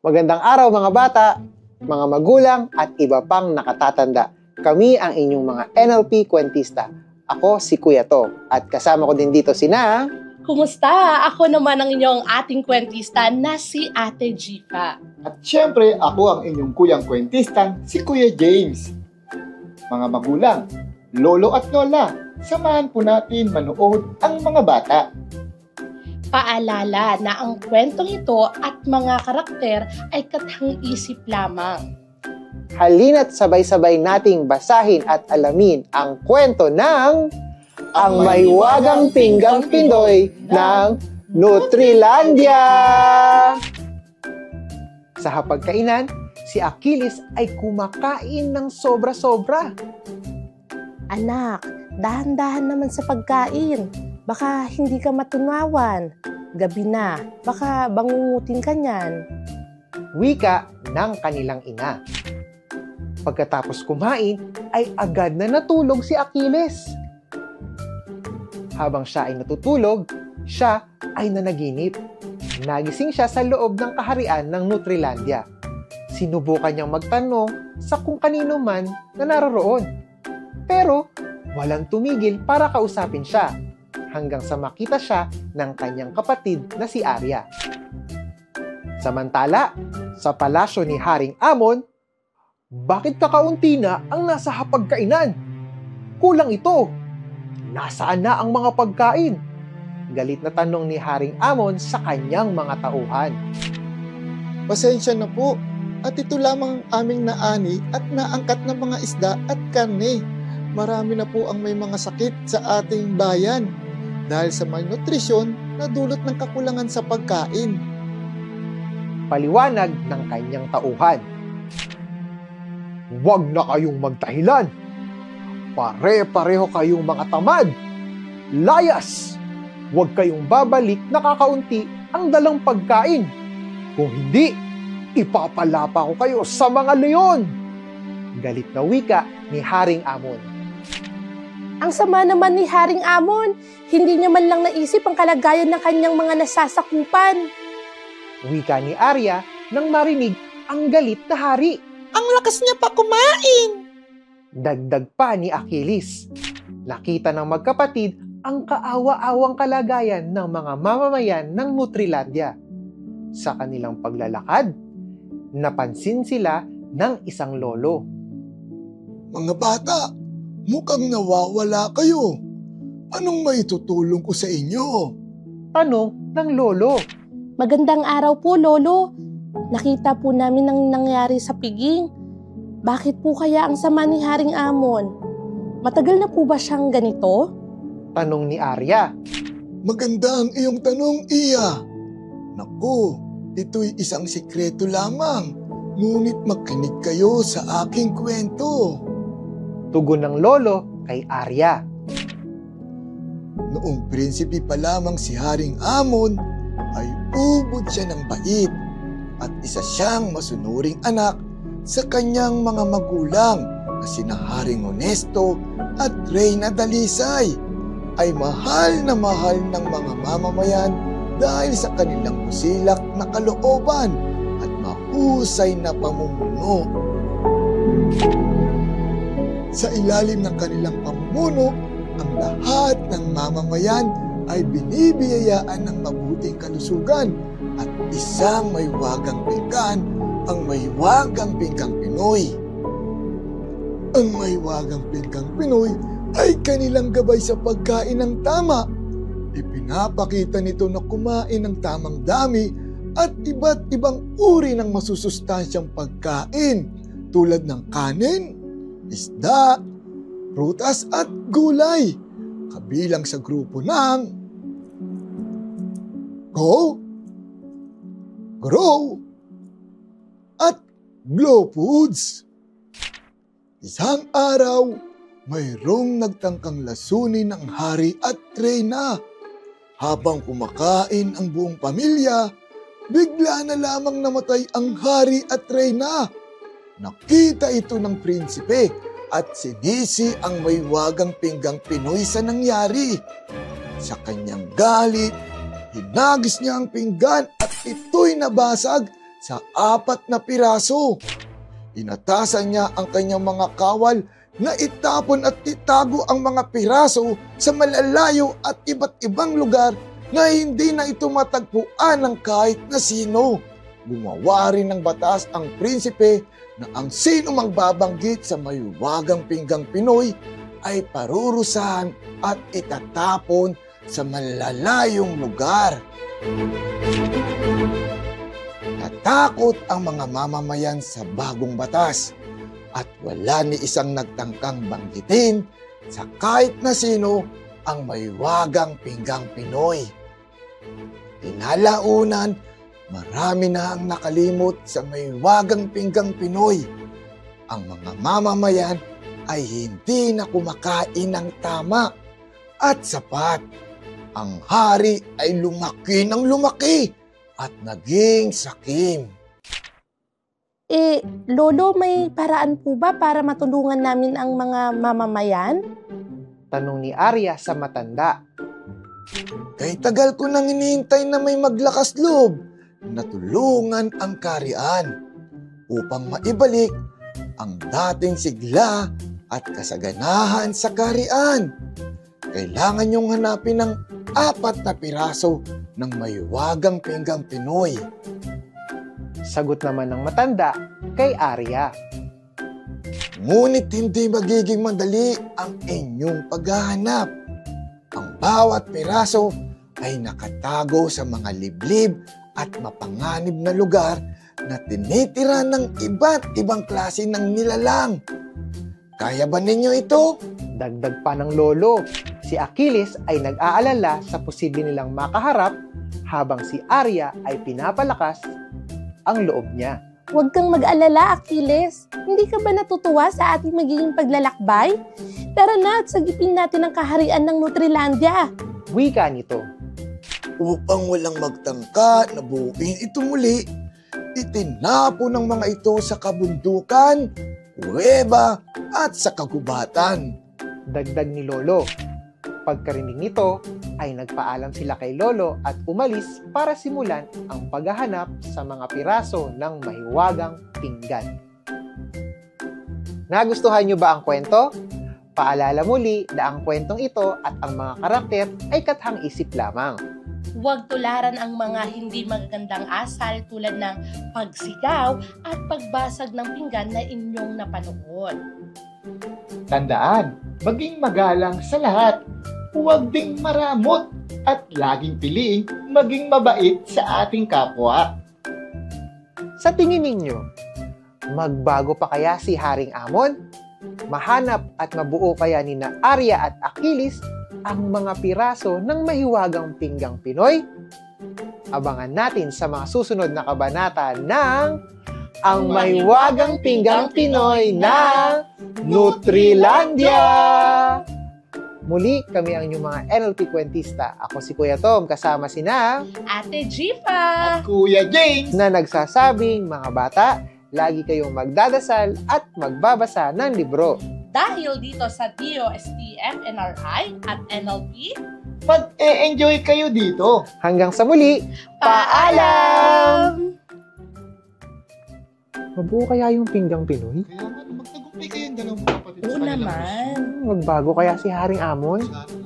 Magandang araw mga bata, mga magulang at iba pang nakatatanda. Kami ang inyong mga NLP kwentista. Ako si Kuya To at kasama ko din dito sina... Kumusta? Ako naman ang inyong ating kwentista na si Ate Jifa. At syempre, ako ang inyong kuyang kwentista, si Kuya James. Mga magulang, lolo at lola, samahan po natin manood ang mga bata. Paalala na ang kwentong ito at mga karakter ay kathang-isip lamang. Halina't sabay-sabay nating basahin at alamin ang kwento ng Ang Mahiwagang Pinggang Pinoy ng Nutrilandia! Sa hapagkainan, si Achilles ay kumakain ng sobra-sobra. Anak, dahan-dahan naman sa pagkain. Baka hindi ka matunawan. Gabi na, baka bangungutin ka niyan. Wika ng kanilang ina. Pagkatapos kumain, ay agad na natulog si Achilles. Habang siya ay natutulog, siya ay nanaginip. Nagising siya sa loob ng kaharian ng Nutrilandia. Sinubukan niyang magtanong sa kung kanino man na naroroon. Pero walang tumigil para kausapin siya hanggang sa makita siya ng kanyang kapatid na si Arya. Samantala, sa palasyo ni Haring Amon, bakit kakaunti na ang nasa hapagkainan? Kulang ito. Nasaan na ang mga pagkain? Galit na tanong ni Haring Amon sa kanyang mga tauhan. Pasensya na po, at ito lamang ang aming naani at naangkat na mga isda at karne. Marami na po ang may mga sakit sa ating bayan dahil sa malnutrisyon na dulot ng kakulangan sa pagkain. Paliwanag ng kanyang tauhan. Huwag na kayong magdahilan. Pare-pareho kayong mga tamad. Layas! Huwag kayong babalik na kakaunti ang dalang pagkain. Kung hindi, ipapalapa ko kayo sa mga leon. Galit na wika ni Haring Amon. Ang sama naman ni Haring Amon, hindi niya man lang naisip ang kalagayan ng kanyang mga nasasakupan. Wika ni Arya nang marinig ang galit na hari. Ang lakas niya pa kumain! Dagdag pa ni Achilles. Nakita ng magkapatid ang kaawa-awang kalagayan ng mga mamamayan ng Nutrilandia. Sa kanilang paglalakad, napansin sila ng isang lolo. Mga bata, mukhang nawawala kayo. Anong maitutulong ko sa inyo? Tanong ng lolo. Magandang araw po, Lolo. Nakita po namin ang nangyari sa piging. Bakit po kaya ang sama ni Haring Amon? Matagal na po ba siyang ganito? Tanong ni Arya. Maganda ang iyong tanong, Iya. Naku, ito'y isang sikreto lamang. Ngunit makinig kayo sa aking kwento. Tugon ng lolo kay Arya. Noong prinsipe pa lamang si Haring Amon, ay ubod siya ng bait at isa siyang masunuring anak sa kanyang mga magulang na sina Haring Honesto at Reyna Dalisay. Ay mahal ng mga mamamayan dahil sa kanilang busilak na kalooban at mahusay na pamumuno. Sa ilalim ng kanilang pamumuno, ang lahat ng mamamayan ay binibiyayaan ng mabuting kalusugan at isang mahiwagang pinggan, ang Mahiwagang Pinggang Pinoy. Ang Mahiwagang Pinggang Pinoy ay kanilang gabay sa pagkain ng tama. Ipinapakita nito na kumain ng tamang dami at iba't ibang uri ng masusustansyang pagkain tulad ng kanin, isda, prutas at gulay, kabilang sa grupo ng Go, Grow, at Glow Foods. Isang araw, mayroong nagtangkang lasunin ng hari at reyna. Habang kumakain ang buong pamilya, bigla na lamang namatay ang hari at reyna. Nakita ito ng prinsipe at sinisi ang Mahiwagang Pinggang Pinoy sa nangyari. Sa kanyang galit, hinagis niya ang pinggan at ito'y nabasag sa 4 na piraso. Inatasan niya ang kanyang mga kawal na itapon at itago ang mga piraso sa malalayo at iba't ibang lugar na hindi na ito matagpuan ng kahit na sino. Gumawa rin ng batas ang prinsipe na ang sino mang babanggit sa mayuwagang pinggang Pinoy ay parurusahan at itatapon sa malalayong lugar. Natakot ang mga mamamayan sa bagong batas at wala ni isang nagtangkang banggitin sa kahit na sino ang mayuwagang pinggang Pinoy. Tinalaunan, marami na ang nakalimot sa mayuwagang pinggang Pinoy. Ang mga mamamayan ay hindi na kumakain ng tama at sapat. Ang hari ay lumaki ng lumaki at naging sakim. Lolo, may paraan po ba para matulungan namin ang mga mamamayan? Tanong ni Arya sa matanda. Kay tagal ko nang hinihintay na may maglakas loob na tulungan ang kaharian upang maibalik ang dating sigla at kasaganahan sa kaharian. Kailangan niyong hanapin ng 4 na piraso ng mayuwagang pinggang Pinoy. Sagot naman ng matanda kay Arya. Ngunit hindi magiging madali ang inyong paghahanap. Ang bawat piraso ay nakatago sa mga liblib at mapanganib na lugar na tinitira ng iba't ibang klase ng nilalang. Kaya ba ninyo ito? Dagdag pa ng lolo, si Achilles ay nag-aalala sa posible nilang makaharap habang si Arya ay pinapalakas ang loob niya. Huwag kang mag-alala, Achilles. Hindi ka ba natutuwa sa ating magiging paglalakbay? Tara na at sagipin natin ang kaharian ng Nutrilandia. Wika nito. Upang walang magtangka na buuin ito muli, itinapo ng mga ito sa kabundukan, kuweba at sa kagubatan. Dagdag ni Lolo. Pagkarinig nito ay nagpaalam sila kay Lolo at umalis para simulan ang paghahanap sa mga piraso ng mahiwagang pinggan. Nagustuhan niyo ba ang kwento? Paalala muli na ang kwentong ito at ang mga karakter ay kathang-isip lamang. Huwag tularan ang mga hindi magagandang asal tulad ng pagsigaw at pagbasag ng pinggan na inyong napanood. Tandaan, maging magalang sa lahat. Huwag ding maramot at laging piliing maging mabait sa ating kapwa. Sa tingin ninyo, magbago pa kaya si Haring Amon? Mahanap at mabuo kaya ni na Arya at Achilles ang mga piraso ng mahiwagang pinggang Pinoy? Abangan natin sa mga susunod na kabanata ng Ang Mahiwagang Pinggang Pinoy ng Nutrilandia! Muli, kami ang inyong mga NLP kwentista. Ako si Kuya Tom, kasama sina Ate Jipa! At Kuya James, na nagsasabing, mga bata, lagi kayong magdadasal at magbabasa ng libro. Dahil dito sa DOST, FNRI at NLP, mag-e-enjoy kayo dito. Hanggang sa muli, paalam! mabuo kaya yung pinggang Pinoy? Kaya nga, magtagumpay kayong dalawang kapatid. Oo naman. Magbago kaya si Haring Amon? Sana.